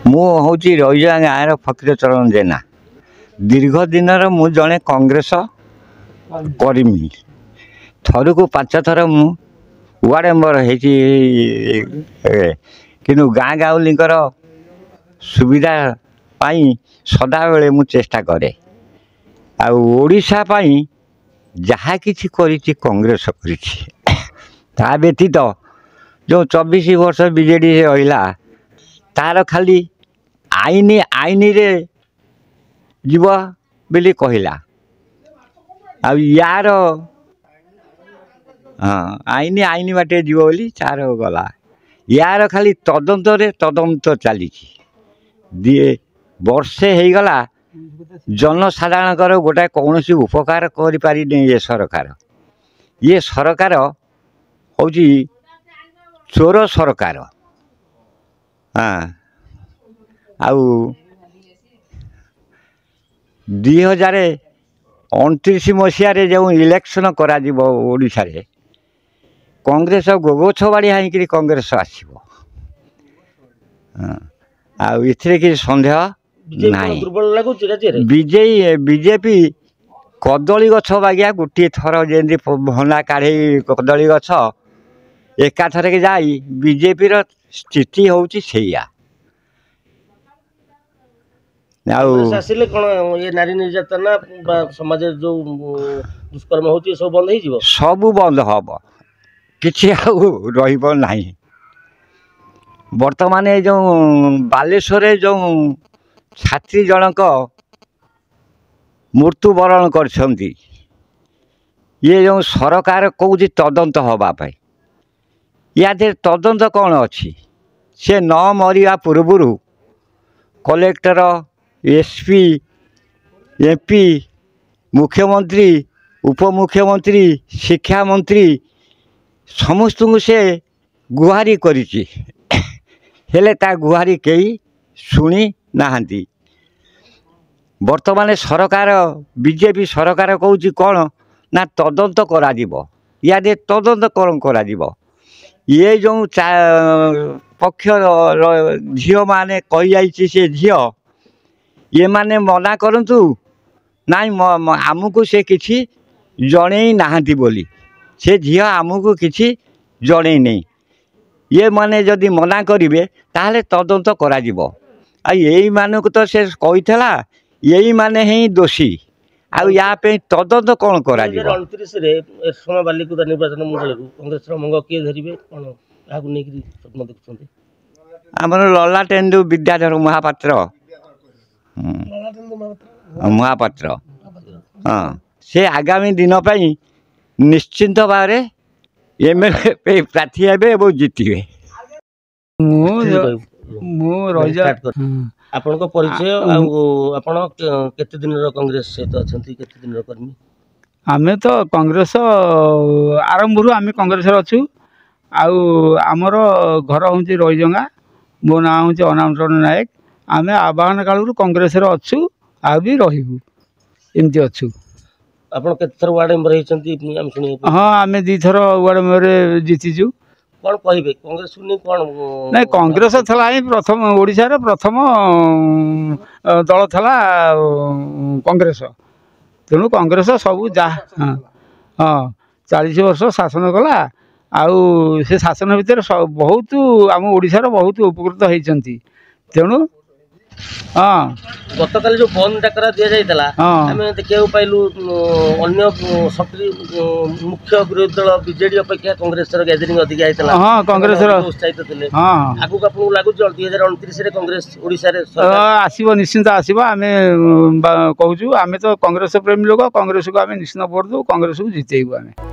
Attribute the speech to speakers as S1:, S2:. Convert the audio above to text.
S1: मु हूँ रईजा गाँव फकीर चरण जेना दीर्घ दिन मु जड़े कांग्रेस कर्मी थर को 5 थर मु वार्ड मेंबर किंतु गाँ गाउली सुविधा पाई सदा बेले मु चेष्टा करे ओडिशा पाई जहाँ किछि करिछि कांग्रेस करिछि ता व्यतीत जो 24 वर्ष बीजेडी रहिला तार खाली आईन आईन रे जीव बोली कहला यार हाँ आईन आईन बाटे जीव बोली तार गला यार खाली तदंत चली दिए वर्षे हो गला जनसाधारण गोटे कौन उपकार कर पारि ये सरकार हूँ चोर सरकार हाँ आउ 2029 मसीह जो इलेक्शन करा ओडिशा रे कांग्रेस गोगछ बाड़ी हाई कांग्रेस आसो कि सन्देह बीजेपी कदली गछ बागिया गोटे थर जमी भंडा काढ़े कदली गछ एकाथर के जाई बीजेपी स्थिति हूँ सैया
S2: आसिले कौन ये नारी निर्यातना समाज जो दुष्कर्म होती सब बंद हो
S1: सब बंद हम किसी रही बर्तमान जो बालेश्वर जो छात्री जनक मृत्युवरण कर ये जो सरकार कौच तदंत हवापाई या तदंत कौन अच्छी से न मरिया पूर्वर कलेक्टर एसपी एमपी मुख्यमंत्री उपमुख्यमंत्री शिक्षा मंत्री समस्त को से गुहारी करिछि हेले ता गुहारी कई शुणी नाहांती वर्तमान सरकार बीजेपी सरकार कौच कौन ना तदंत करा या तदंत कौन करा ये जो पक्ष झील माने कही से झील ये माने मना करंतु नाई आमको से किछि जणे नाहांती बोली से झील आमको किछि जणे नहीं ये माने जदि मना करिवे ताहले तदंत करा यही मानक तो से कहीथला यही माने ही दोषी या तदंत कौन करा
S2: 29 रे एरसमा बालिकुदा निर्वाचन मंडल कांग्रेस मंग किए धरिवे कोन आगु नै कि स्वप्न देखछन्ते
S1: हमर ललाटेन्दु विद्याधर महापात्र महापात्र हाँ से आगामी दिन पाई निश्चिंत भाव एमएलए प्रार्थी हेबे और जीतिबे
S2: आपण को परिचय आपण केते दिन रो कांग्रेस सहित अछंती केते दिन रो कर्मी
S3: आमे तो कांग्रेस आरंभ रु आमे कांग्रेस रे अछु आमर घर हूँ रईजंगा मो ना हूँ अनामचरण नायक आमे आवाहन काल कांग्रेस रे अछु आ भी रहिबु एमती अछु
S2: आपण केते थर वार्ड मेंबर हेचंती हम सुनि
S3: हां आमे 2 थर वार्ड मेंबर जीतिजु
S2: कौन कहबे कांग्रेस सुनी कौन
S3: नहीं कांग्रेस थला ही प्रथम ओडिशा रे प्रथम दल थला कांग्रेस तेणु कांग्रेस सब जा हाँ 40 वर्ष शासन कला आउ से शासन भितर बहुत आम ओडिशा रे बहुत उपकृत होइचंती तेणु हाँ
S2: गतकाल जो बंद डाकरा दिया जाइतला हमें देखियो पाइलु अन्य सक्रिय मुख्य विरोधी दल बीजेडी अपेक्षा कांग्रेस रो गैदरिंग अधिक आइतला
S3: हां कांग्रेस रो
S2: उत्साहित थिले
S3: हां
S2: आगु आपन लागु 2029 रे कांग्रेस ओडिसा रे
S3: आसीबो निश्चिंत आसीबो आमे कहूछु आमे तो कांग्रेस प्रेमी लोक कांग्रेस को आमे निश्चिंत वोट दो कांग्रेस को जितेइबो आमे।